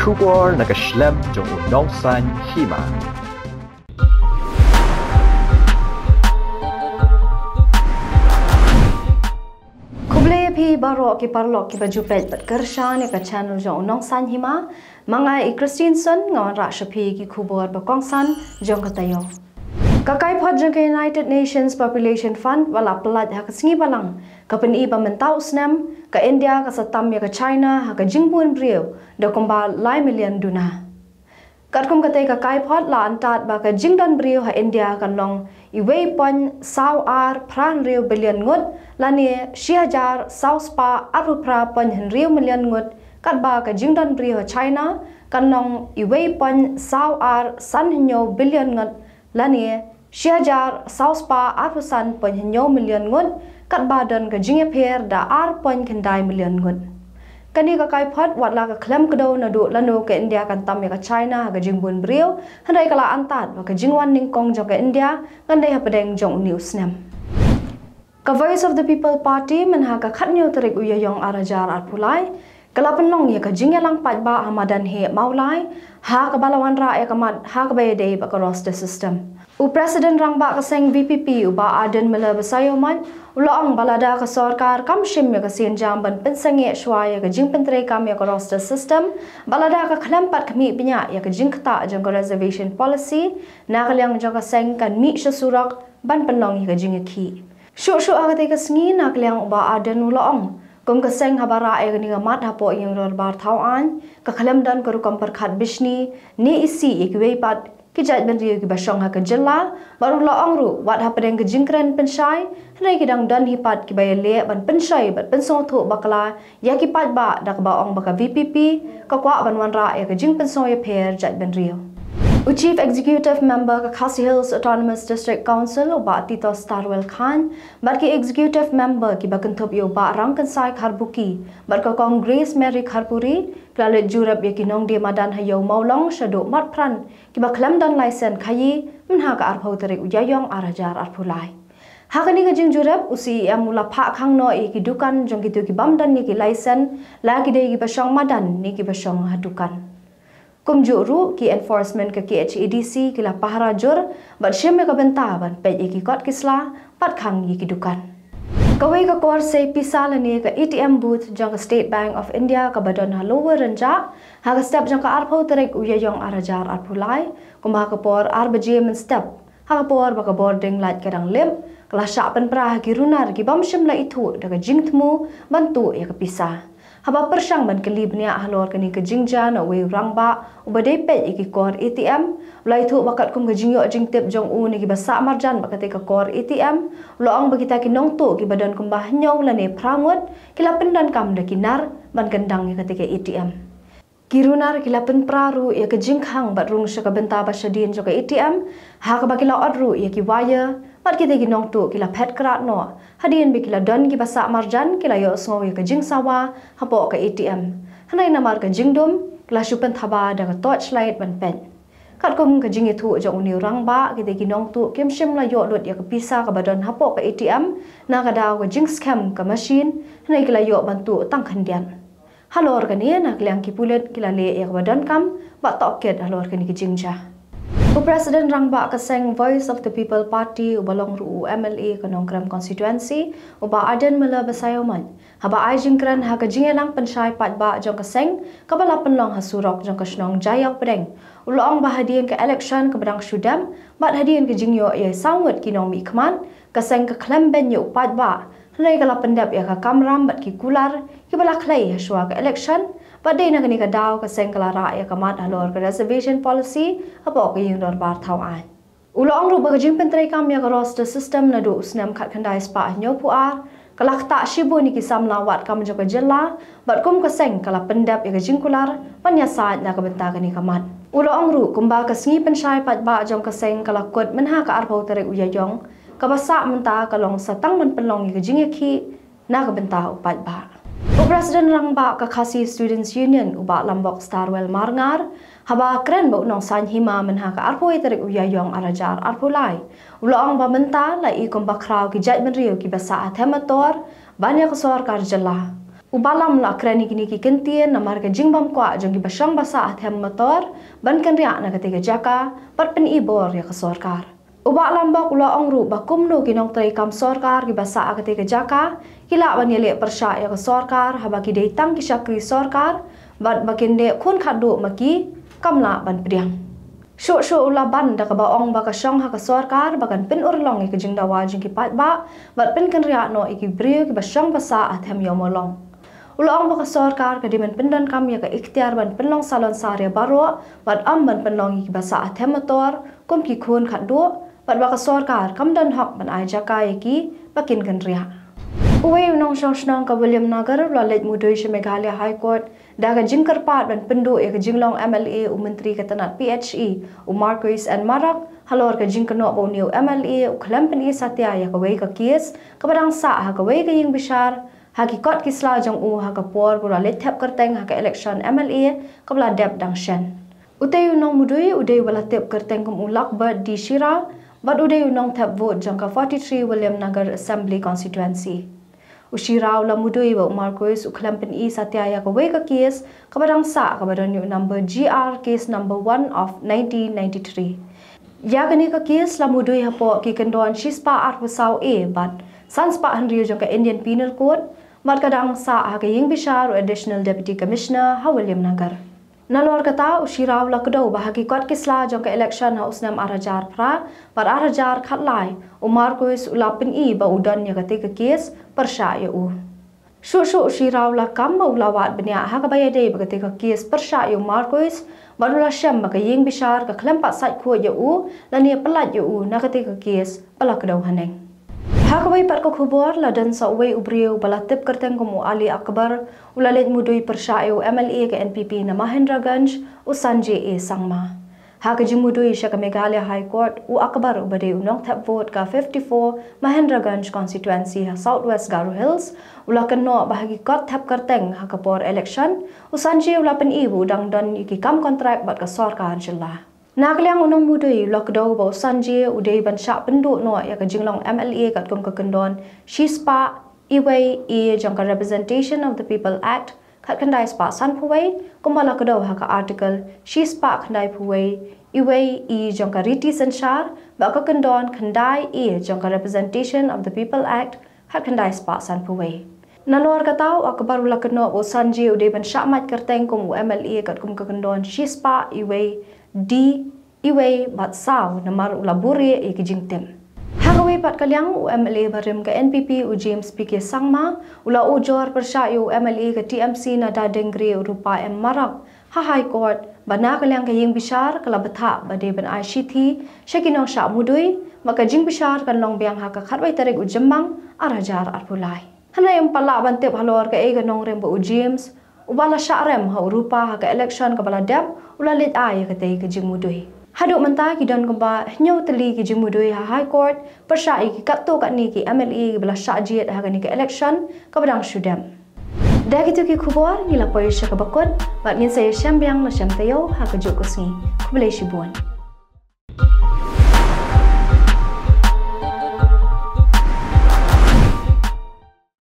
Kubor nakaslem jong unongsan hima. Kuble pi baro ki parlo ki baju pet pat kershan ka channel jong unongsan hima mangai Christianson ngawan ra shapi ki kubor bakongsan jong katayo. Kakai pot jong United Nations Population Fund wala pelat ha kesengi balang ka peni pamentau snam ka India ka satam ya ka China ha ka jingbun brio da komba lai million duna. Kat kum katai kakai pot la antat ba ka jingdon brio ha India kan long iwei pon saw ar pran rio billion ngut lani shihajar saw spa arupra pon rio million ngut kat ba ka jingdon brio ha China kan long iwei pon saw ar san hinyo billion ngut lani shihajar saw spa arusan pon hinyo million ngut kat ba don ka jingye pher da ar pon kendai million ngut. Kani kakai pot watla ka klem kedo na du lanu ke India kan tam ya ka China ka jingbun brio handai kala antat ba ka jingwan ningkong jong ka India ngandai ha pedeng jong news nem. Ka Voice of the People Party men ha ka khatnyo terik uyayong arajar arpulai kala penlong ya ka jingyalang patba hamadan he maulai ha ka balawan ra ya ka mat ha ka bayade ba ka roster system. U Presiden Rangba kaseng VPP uba Aden mela basayoman ulang balada ka sarkar kam shim ya ka sinjam ban pensenge shwaya ka jing pentre kam ya ka roster system balada ka khlampat kami pinya ya ka jing khata jong ka reservation policy nakalyang jong ka seng kan mi shasurak ban penlong ya ka jing ki shu agate ka sngi nakalyang uba Aden ulang kum ka seng habara ya ka ninga mat hapo yang ror bar thawan ka khlam dan ka rukam perkhat bishni ni isi ikwei pat kijat ben rio ki basong ha ka jella baru laong ru wat ha pedeng ke jingkren penshai hnai ki dang dan hipat ki bay le ban penshai bat pensong thu bakla ya ki pat ba dak ba ong baka VPP ka kwa ban wan ra ya ka jing pensong ya pher jat ben rio. U Chief Executive Member ka Khasi Hills Autonomous District Council uba Tito Starwell Khan bat ki Executive Member ki bakenthop yo ba rangkansai kharbuki bat ka Congress Mary Kharpuri klalet jurab ya ki nong dia madan hayo maulong shado mat pran ki ba klam dan license khayi menha ka arphau tarik uyayong arajar arphulai hakani ka jing jurab usi amula pha khang no e ki dukan jong ki tu ki bamdan ni ki license la ki dei ki basong madan ni ki basong hadukan. Kum juru ki enforcement ke KHEDC kila pahara jur bat syeme ka benta ban pe ki kot kisla pat khang yi ki dukan. Kawai ka kor se pisal ni ka ATM booth jang State Bank of India ka badon ha lower ranja ha ka step jang ka arphau terek uyayong arajar arphulai kum ha ka por arbaje men step ha ka por ba ka boarding light kadang lem kala sha pen pra ki runar ki bam shim la itu daga jingthmu bantu ya ka pisah. Haba persang ban kelibnya halor kani ke jingja na we rangba ubadai pe iki kor ATM ulai thu bakat kum ke jingyo jingtip jong u ni ki basa marjan bakate ka kor ATM loang bagita ki nong tu ki badan kum bah nyong la ne prangut kila pendan kam da kinar ban kendang ni ketika ATM kirunar kila pen praru ya ke jingkhang bat rung sya ka benta ba syadin jo ka ATM ha ka bakila odru ya ki wire bat kita ki nong tu kila pet krat no hadien bi kila don ki basa marjan kila yo sngowi ka jing sawa hapo ka ATM hanai namar ka jingdum kila shupen thaba da ka torchlight ban pen kat kum ka jing itu jong ni rangba kita ki nong tu kem shim la yo lut ya ka pisa ka badon hapo ka ATM na ka daw ka jing scam ka machine hanai kila yo bantu tang khandian halor ka ni na klang ki pulet kila le ya ka badon kam ba toket halor ka ni ki jingja. U Presiden Rangba kaseng Voice of the People Party ubalong ru MLA Kanongkram constituency uba Aden mela basayoman haba ai jingkran ha ka jingelang penshai patba jong kaseng kabala penlong hasurok jong kasnong jayak pedeng ulong bahadien ke election ke bedang syudam bat hadien ke jingyo ye sangut kinong mi khman kaseng ke klem ben yo patba hnai kala pendap ya ka kamram bat ki kular ki bala khlai haswa ke election Padai nak ni ka daw ka sengkala ra ya kamat halor ka reservation policy apo ka yung dor bar thawan. Ulong ru ba jing pentrai kam ya ka roster system na do snam khat khandai spa nyo puar kalak ta shibu ni ki samlawat kam jo ka jella bat kum ka seng kala pendap ya ka jingkular panya saat na ka benta ka ni kamat. Ulong ru kumba ka sngi penshai pat ba jong ka seng kala kot menha ka arpau tere uyayong ka basa menta ka long satang men penlong ka jingeki na ka benta upat ba. Presiden Rangba ka Khasi Students Union uba Lambok Starwell Marngar haba kren ba unong san hima menha ka arpoi terik uyayong arajar arpulai ulong ba menta la i kum bakraw ki jat menriu ki basa athemator banya ka sor karjala Ubalam la krani kini ki kentien na marga jingbam kwa jong ki basang basa athem motor ban kan ria na ketiga jaka pat pen ibor ya ke sorkar. Ubalam bak ula ongru bakumnu kinong trai kam sorkar ki basa ketiga jaka kila ban yele persya ya ke sorkar habaki deitang ki syakri sorkar bat bakin de khun khadu maki kamla ban pediang. Syuk ula ban da ka baong baka syong ha ke sorkar bakan pen urlong ki jingdawa jing ki pat ba bat pen kan ria no iki brio ki basang basa athem yomolong. Ulang baka sorkar ka dimen pendan kami ka ikhtiar ban penlong salon sarya baro bat am ban penlong ki basa athem motor kum ki khun khadu bat baka sorkar kam dan hak ban ai jaka ki bakin kan ria. Uwe unong shong ka William Nagar la let mudoi she Meghalaya High Court da ka jingkar pat ban pendu e ka jinglong MLA u menteri katanat PHE u Marquis and Marak halor ka jingkano bo new MLA u klampen e satya ya ka wei ka kies ka badang sa ha ka wei ka ying bishar Hakikat kisla jong u hakapor pura letap kerteng haka election MLA kabla dep dang shen. Utay unong mudui uday wala tep kerteng kum ulak bad di Shira bad uday unong tap vote jong ka 43 William Nagar Assembly Constituency. Ushira ula mudui ba Marquis uklampen e satya ya ka wei ka case kabadang sa kabadang new number GR case number 1 of 1993. Ya kani ka case la mudui hapo ki kendon shispa arpusau e bad Sanspa Henry jong ka Indian Penal Code mat kadang sa ha ka ying bishar additional deputy commissioner ha William Nagar. Nalor kata ushiraw la kedau bahagi kot kisla jong ka election ha usnam arajar pra par arajar khatlai Marquis ulapin i ba udan ya ka te ka case persya ya u. Shu ushiraw la kam ba ulawat benya ha ka bayade ba ka te ka case persya ya Marquis barula syam ba ka ying bishar ka klempat sat khu ya u la ni pelat ya u na ka te ka case pala kedau haneng. Hakawai pat ko khubor la dan sa uwe ubriu balatip kerteng ko Ali Akbar ulalit mudui persyayo MLA ke NPP na Mahendraganj u Sanjay A Sangma. Hakaji mudui siya ka Meghalaya High Court u Akbar ubade unong tap vote ka 54 Mahendraganj constituency ha Southwest Garo Hills ulakan no bahagi kot tap kerteng hakapor election u Sanjay ulapan ibu dang dan iki kam kontrak bat ka sorkar jela. Nakliang unong mudui lockdown ba Sanjay uday ban syak penduk no ya ka jinglong MLA kat kum ka kendon Shispa Iway e jong ka Representation of the People Act kat kandai spa san puway kumbala kadaw ha ka article Shispa kandai puway Iway e jong ka Riti Sanchar ba ka kendon kandai e jong ka Representation of the People Act kat kandai spa san puway. Nalor katau akbar ula keno bo Sanjay uday ban syak mat kerteng kum MLA kat kum ka kendon Shispa Iway di iway bat saw namar ulaburi e kijingtem. Hagaway pat kalyang u MLA barim ka NPP u James PK Sangma ula ujor persyayo MLA ka TMC na dadengri rupa M Marak ha High Court bana kalyang ka ying bishar kala batha bade ban ICT syakinong syak mudui maka jing bishar kan long biang ha ka khatway tarik u jembang arajar arpulai. Hanay ang pala bantip halor ka e ganong rembo u James ubala syarem ha rupa ha ka election ka bala dep ulalit ay ka tay ka jing mudui. Haduk mentah ki don kemba nyaw teli ki jing mudui ha High Court persai ki katto kat ni ki MLA bala syajit ha ka ni ka election ka badang syudam. Dah gitu ki khubor ngila poy sya ka bakot bat ngin saya syambiang la syam tayo ha ka juk kusni. Kublai syibun.